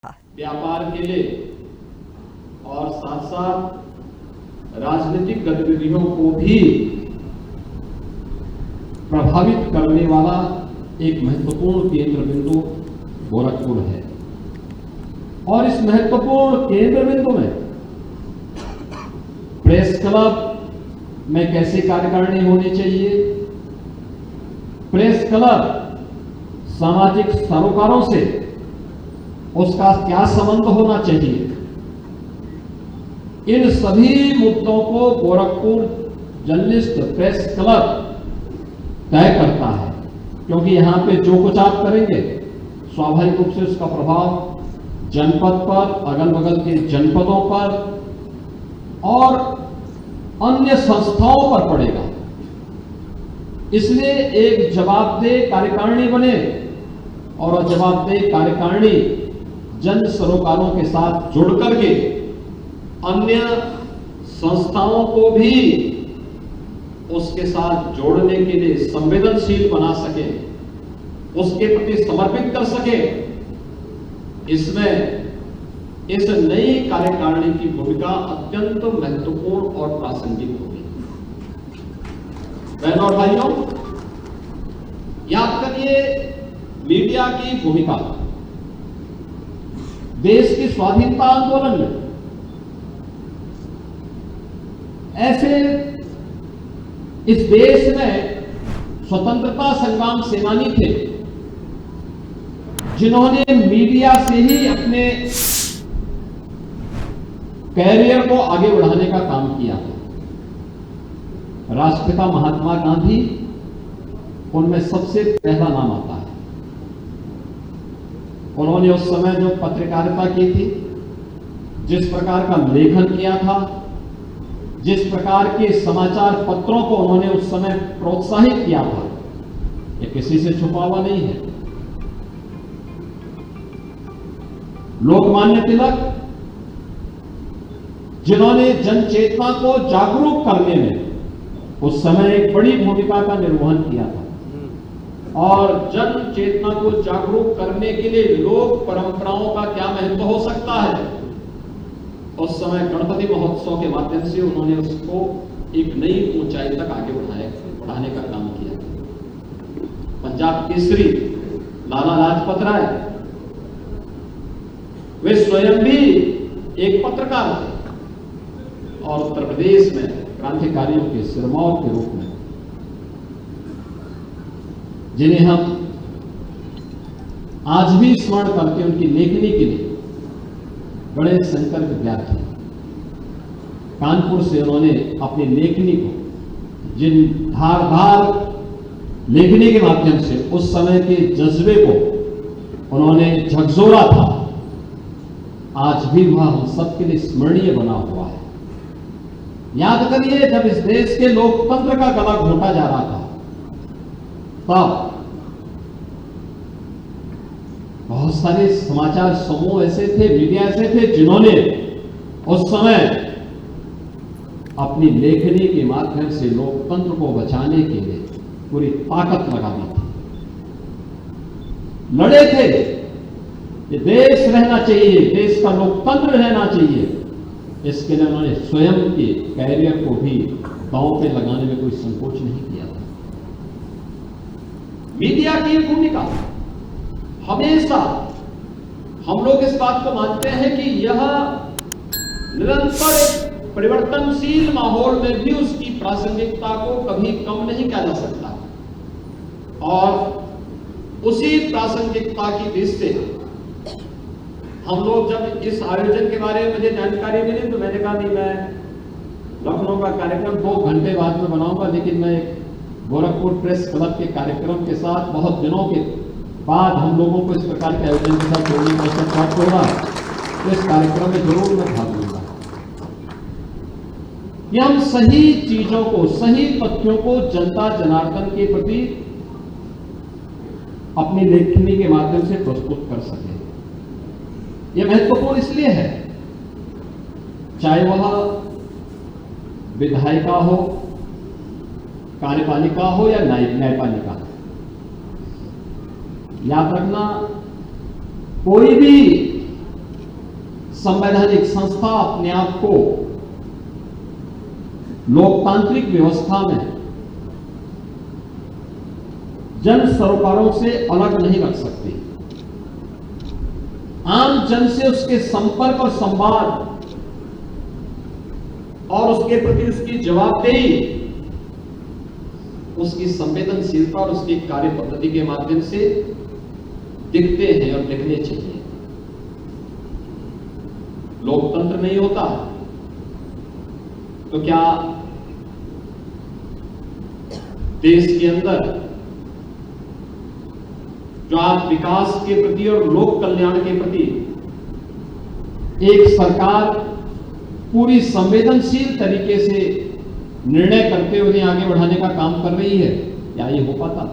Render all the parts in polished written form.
व्यापार के लिए और साथ साथ राजनीतिक गतिविधियों को भी प्रभावित करने वाला एक महत्वपूर्ण केंद्र बिंदु गोरखपुर है। और इस महत्वपूर्ण केंद्र बिंदु में प्रेस क्लब में कैसी कार्यकारिणी होनी चाहिए, प्रेस क्लब सामाजिक सरोकारों से उसका क्या संबंध होना चाहिए, इन सभी मुद्दों को गोरखपुर जर्नलिस्ट प्रेस क्लब तय करता है। क्योंकि यहां पे जो कुछ आप करेंगे स्वाभाविक रूप से उसका प्रभाव जनपद पर, अगल बगल के जनपदों पर और अन्य संस्थाओं पर पड़ेगा। इसलिए एक जवाबदेह कार्यकारिणी बने और जवाबदेह कार्यकारिणी जन सरोकारों के साथ जुड़ करके अन्य संस्थाओं को भी उसके साथ जोड़ने के लिए संवेदनशील बना सके, उसके प्रति समर्पित कर सके। इसमें इस नई कार्यकारिणी की भूमिका अत्यंत महत्वपूर्ण और प्रासंगिक होगी। बहनों और भाइयों, याद करिए मीडिया की भूमिका देश की स्वाधीनता आंदोलन में ऐसे इस देश में स्वतंत्रता संग्राम सेनानी थे जिन्होंने मीडिया से ही अपने कैरियर को आगे बढ़ाने का काम किया। राष्ट्रपिता महात्मा गांधी उनमें सबसे पहला नाम आता है। उन्होंने उस समय जो पत्रकारिता की थी, जिस प्रकार का लेखन किया था, जिस प्रकार के समाचार पत्रों को उन्होंने उस समय प्रोत्साहित किया था, ये किसी से छुपा हुआ नहीं है। लोकमान्य तिलक जिन्होंने जन चेतना को जागरूक करने में उस समय एक बड़ी भूमिका का निर्वहन किया था। और जन चेतना को जागरूक करने के लिए लोक परंपराओं का क्या महत्व हो सकता है, उस समय गणपति महोत्सव के माध्यम से उन्होंने उसको एक नई ऊंचाई तक आगे बढ़ाने का काम किया। पंजाब केसरी लाला लाजपत राय, वे स्वयं भी एक पत्रकार थे और उत्तर प्रदेश में क्रांतिकारियों के सिरमौर के रूप में, जिन्हें हम आज भी स्मरण करते हैं उनकी लेखनी के लिए, गणेश शंकर विद्यार्थी कानपुर से उन्होंने अपनी लेखनी को, जिन धारदार लेखनी के माध्यम से उस समय के जज्बे को उन्होंने झकझोरा था, आज भी वह हम सबके लिए स्मरणीय बना हुआ है। याद करिए जब इस देश के लोकतंत्र का गला घोटा जा रहा था, तब बहुत सारे समाचार समूह ऐसे थे, मीडिया ऐसे थे जिन्होंने उस समय अपनी लेखनी के माध्यम से लोकतंत्र को बचाने के लिए पूरी ताकत लगा दी थी, लड़े थे कि देश रहना चाहिए, देश का लोकतंत्र रहना चाहिए। इसके लिए उन्होंने स्वयं के कैरियर को भी दांव पे लगाने में कोई संकोच नहीं किया था। मीडिया की भूमिका हमेशा, हम लोग इस बात को मानते हैं कि यह निरंतर परिवर्तनशील माहौल में भी उसकी प्रासंगिकता को कभी कम नहीं किया जा सकता। और उसी प्रासंगिकता की दृष्टि से हम लोग जब इस आयोजन के बारे में मुझे जानकारी मिली तो मैंने कहा नहीं, मैं लखनऊ का कार्यक्रम 2 घंटे बाद में बनाऊंगा, लेकिन मैं गोरखपुर प्रेस क्लब के कार्यक्रम के साथ बहुत दिनों के बाद हम लोगों को इस प्रकार के आयोजन के साथ जोड़ने का अवसर प्राप्त होगा, तो इस कार्यक्रम में जरूर मैं भाग लूंगा। कि हम सही चीजों को, सही तथ्यों को जनता जनार्दन के प्रति अपनी लेखनी के माध्यम से प्रस्तुत कर सके। यह महत्वपूर्ण इसलिए है, चाहे वह विधायिका हो, कार्यपालिका हो या न्यायपालिका। याद रखना, कोई भी संवैधानिक संस्था अपने आप को लोकतांत्रिक व्यवस्था में जन सरोकारों से अलग नहीं रख सकती। आम जन से उसके संपर्क और संवाद और उसके प्रति उसकी जवाबदेही, उसकी संवेदनशीलता और उसकी कार्य पद्धति के माध्यम से दिखते हैं और दिखने चाहिए। लोकतंत्र नहीं होता तो क्या देश के अंदर जो आज विकास के प्रति और लोक कल्याण के प्रति एक सरकार पूरी संवेदनशील तरीके से निर्णय करते हुए आगे बढ़ाने का काम कर रही है, क्या ये हो पाता?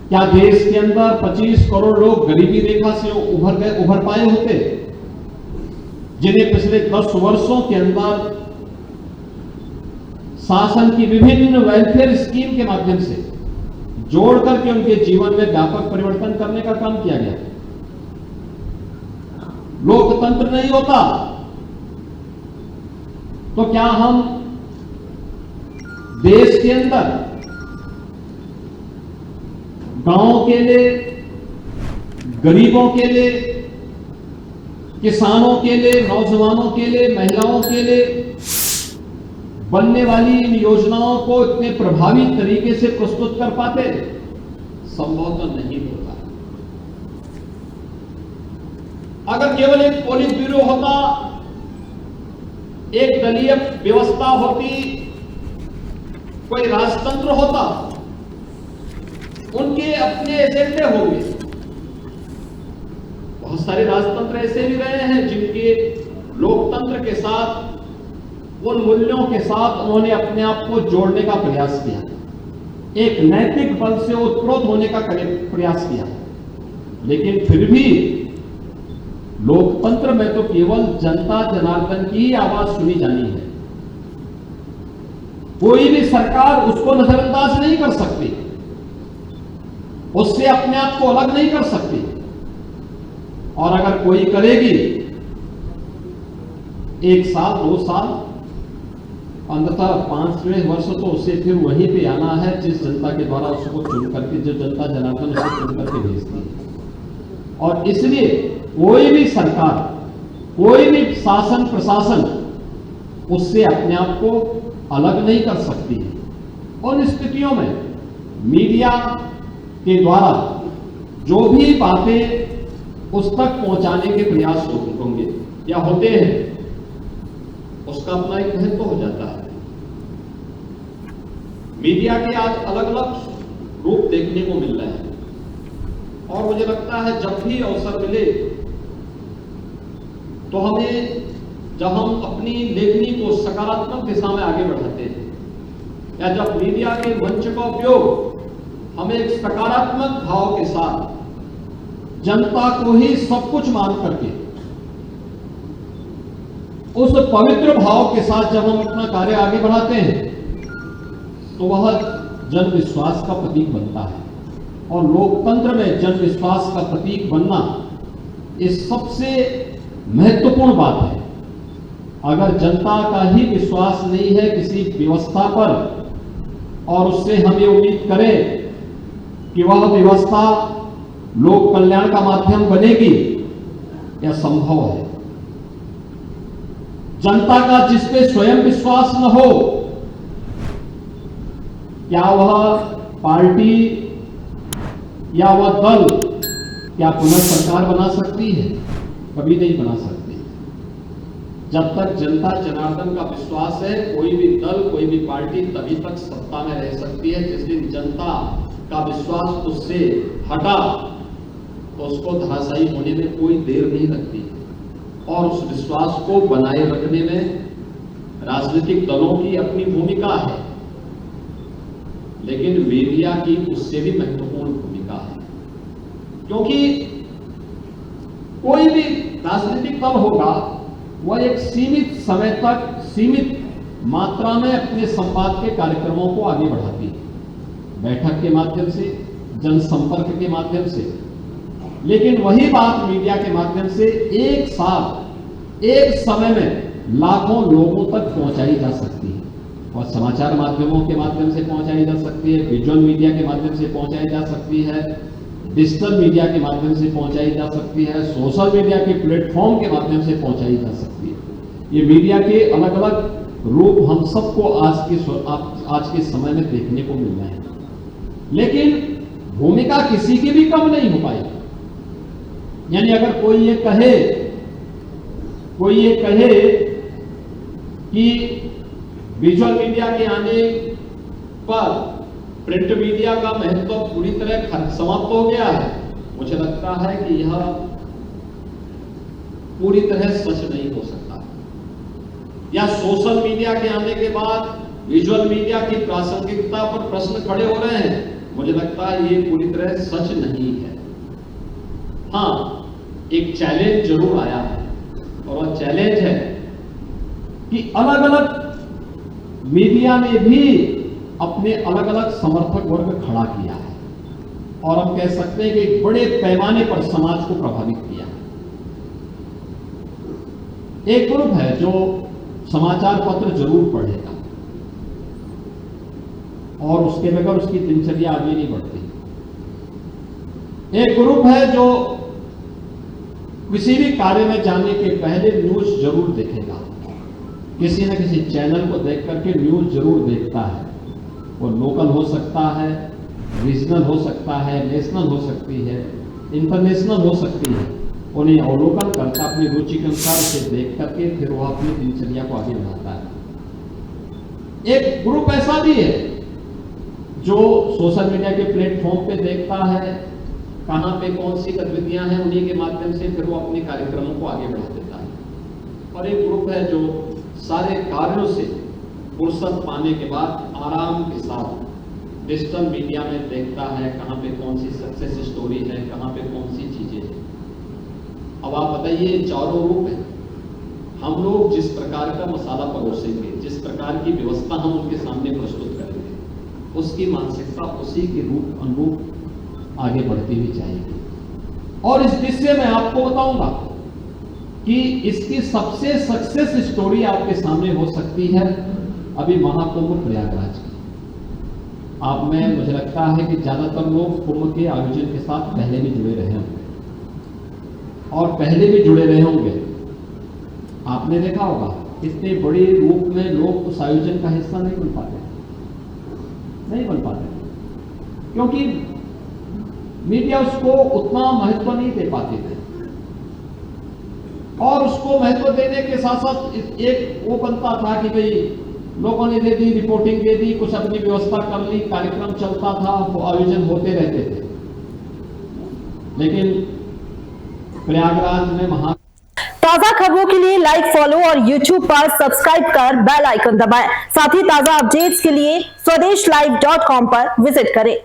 क्या देश के अंदर 25 करोड़ लोग गरीबी रेखा से उभर पाए होते, जिन्हें पिछले 10 वर्षों के अंदर शासन की विभिन्न वेलफेयर स्कीम के माध्यम से जोड़ करके उनके जीवन में व्यापक परिवर्तन करने का काम किया गया? लोकतंत्र नहीं होता तो क्या हम देश के अंदर गांवों के लिए, गरीबों के लिए, किसानों के लिए, नौजवानों के लिए, महिलाओं के लिए बनने वाली इन योजनाओं को इतने प्रभावी तरीके से प्रस्तुत कर पाते? संभव तो नहीं होता। अगर केवल एक पोलित ब्यूरो होता, एक दलीय व्यवस्था होती, कोई राजतंत्र होता, उनके अपने एजेंडे होंगे। बहुत सारे राजतंत्र ऐसे भी रहे हैं जिनके लोकतंत्र के साथ, उन मूल्यों के साथ उन्होंने अपने आप को जोड़ने का प्रयास किया, एक नैतिक बल से उत्प्रोत होने का प्रयास किया, लेकिन फिर भी लोकतंत्र में तो केवल जनता जनार्दन की आवाज सुनी जानी है। कोई भी सरकार उसको नजरअंदाज नहीं कर सकती, उससे अपने आप को अलग नहीं कर सकती, और अगर कोई करेगी 1 साल 2 साल, अंततः 5वें वर्ष तो उसे फिर वहीं पे आना है जिस जनता के द्वारा उसको चुन करके, जो जनता जनार्दन उसे चुन करके भेजती है। और इसलिए कोई भी सरकार, कोई भी शासन प्रशासन उससे अपने आप को अलग नहीं कर सकती है। उन स्थितियों में मीडिया के द्वारा जो भी बातें उस तक पहुंचाने के प्रयास होंगे या होते हैं, उसका अपना एक महत्व हो जाता है। मीडिया के आज अलग अलग रूप देखने को मिल रहे हैं, और मुझे लगता है जब भी अवसर मिले तो हमें, जब हम अपनी लेखनी को सकारात्मक दिशा में आगे बढ़ाते हैं, या जब मीडिया के मंच का उपयोग हमें एक सकारात्मक भाव के साथ जनता को ही सब कुछ मान करके, उस पवित्र भाव के साथ जब हम अपना कार्य आगे बढ़ाते हैं, तो वह जन विश्वास का प्रतीक बनता है। और लोकतंत्र में जन विश्वास का प्रतीक बनना ये सबसे महत्वपूर्ण बात है। अगर जनता का ही विश्वास नहीं है किसी व्यवस्था पर, और उससे हम ये उम्मीद करें कि वह व्यवस्था लोक कल्याण का माध्यम बनेगी, यह संभव है। जनता का जिस पे स्वयं विश्वास न हो, क्या वह पार्टी या वह दल क्या पुनः सरकार बना सकती है? कभी नहीं बना सकती। जब तक जनता जनार्दन का विश्वास है, कोई भी दल, कोई भी पार्टी तभी तक सत्ता में रह सकती है। जिस दिन जनता का विश्वास उससे हटा तो उसको धराशायी होने में कोई देर नहीं लगती, और उस विश्वास को बनाए रखने में राजनीतिक दलों की अपनी भूमिका है, लेकिन मीडिया की उससे भी महत्वपूर्ण भूमिका है। क्योंकि कोई भी राजनीतिक दल होगा, वह एक सीमित समय तक, सीमित मात्रा में अपने संवाद के कार्यक्रमों को आगे बढ़ाती है, बैठक के माध्यम से, जनसंपर्क के माध्यम से। लेकिन वही बात मीडिया के माध्यम से एक साथ एक समय में लाखों लोगों तक पहुंचाई जा सकती है, और समाचार माध्यमों के माध्यम से पहुंचाई जा सकती है, विजुअल मीडिया के माध्यम से पहुंचाई जा सकती है, डिजिटल मीडिया के माध्यम से पहुंचाई जा सकती है, सोशल मीडिया के प्लेटफॉर्म के माध्यम से पहुंचाई जा सकती है। ये मीडिया के अलग अलग रूप हम सबको आज के समय में देखने को मिल रहे हैं, लेकिन भूमिका किसी की भी कम नहीं हो पाई। यानी अगर कोई ये कहे कि विजुअल मीडिया के आने पर प्रिंट मीडिया का महत्व पूरी तरह समाप्त हो गया है, मुझे लगता है कि यह पूरी तरह सच नहीं हो सकता। या सोशल मीडिया के आने के बाद विजुअल मीडिया की प्रासंगिकता पर प्रश्न खड़े हो रहे हैं, मुझे लगता है ये पूरी तरह सच नहीं है। हां, एक चैलेंज जरूर आया है, और वह चैलेंज है कि अलग अलग मीडिया ने भी अपने अलग अलग समर्थक वर्ग खड़ा किया है, और हम कह सकते हैं कि एक बड़े पैमाने पर समाज को प्रभावित किया है। एक ग्रुप है जो समाचार पत्र जरूर पढ़ेगा, और उसके बगैर उसकी दिनचर्या आगे नहीं बढ़ती। एक ग्रुप है जो किसी भी कार्य में जाने के पहले न्यूज जरूर देखेगा, किसी न किसी चैनल को देख करके न्यूज जरूर देखता है। वो लोकल हो सकता है, रीजनल हो सकता है, नेशनल हो सकती है, इंटरनेशनल हो सकती है। उन्हें अवलोकन करता, अपनी रुचि के अनुसार उसे देख करके फिर वह अपनी दिनचर्या को आगे बढ़ाता है। एक ग्रुप ऐसा भी है जो सोशल मीडिया के प्लेटफॉर्म पे देखता है कहां पे कौन सी गतिविधियां हैं, उन्हीं के माध्यम से फिर वो अपने कार्यक्रमों को आगे बढ़ा देता है। और एक ग्रुप है जो सारे कार्यों से फुर्सत पाने के बाद आराम के साथ डिजिटल मीडिया में देखता है कहां पे कौन सी सक्सेस स्टोरी है, कहां पे कौन सी चीजें हैं। अब आप बताइए, चारों रूप है। हम लोग जिस प्रकार का मसाला परोसेंगे, जिस प्रकार की व्यवस्था हम उनके सामने प्रस्तुत करेंगे, उसकी मानसिकता उसी के रूप अनुरूप आगे बढ़ती हुई जाएगी। और इस विषय में आपको बताऊंगा कि इसकी सबसे सक्सेस स्टोरी आपके सामने हो सकती है अभी महाकुंभ प्रयागराज की। आप में मुझे लगता है कि ज्यादातर लोग कुंभ के आयोजन के साथ पहले भी जुड़े रहे होंगे, और पहले भी जुड़े रहे होंगे। आपने देखा होगा इतने बड़े रूप में लोग उस आयोजन का हिस्सा नहीं बन पाते, क्योंकि मीडिया उसको उतना महत्व नहीं दे पाते थे। और उसको महत्व देने के साथ साथ एक वो बनता था कि भाई लोगों ने दे दी, रिपोर्टिंग दे दी, कुछ अपनी व्यवस्था कर ली, कार्यक्रम चलता था, वो आयोजन होते रहते थे। लेकिन प्रयागराज में ताजा खबरों के लिए लाइक, फॉलो और YouTube पर सब्सक्राइब कर बेल आइकन दबाएं। साथ ही ताजा अपडेट्स के लिए SwadeshLive.com पर विजिट करें।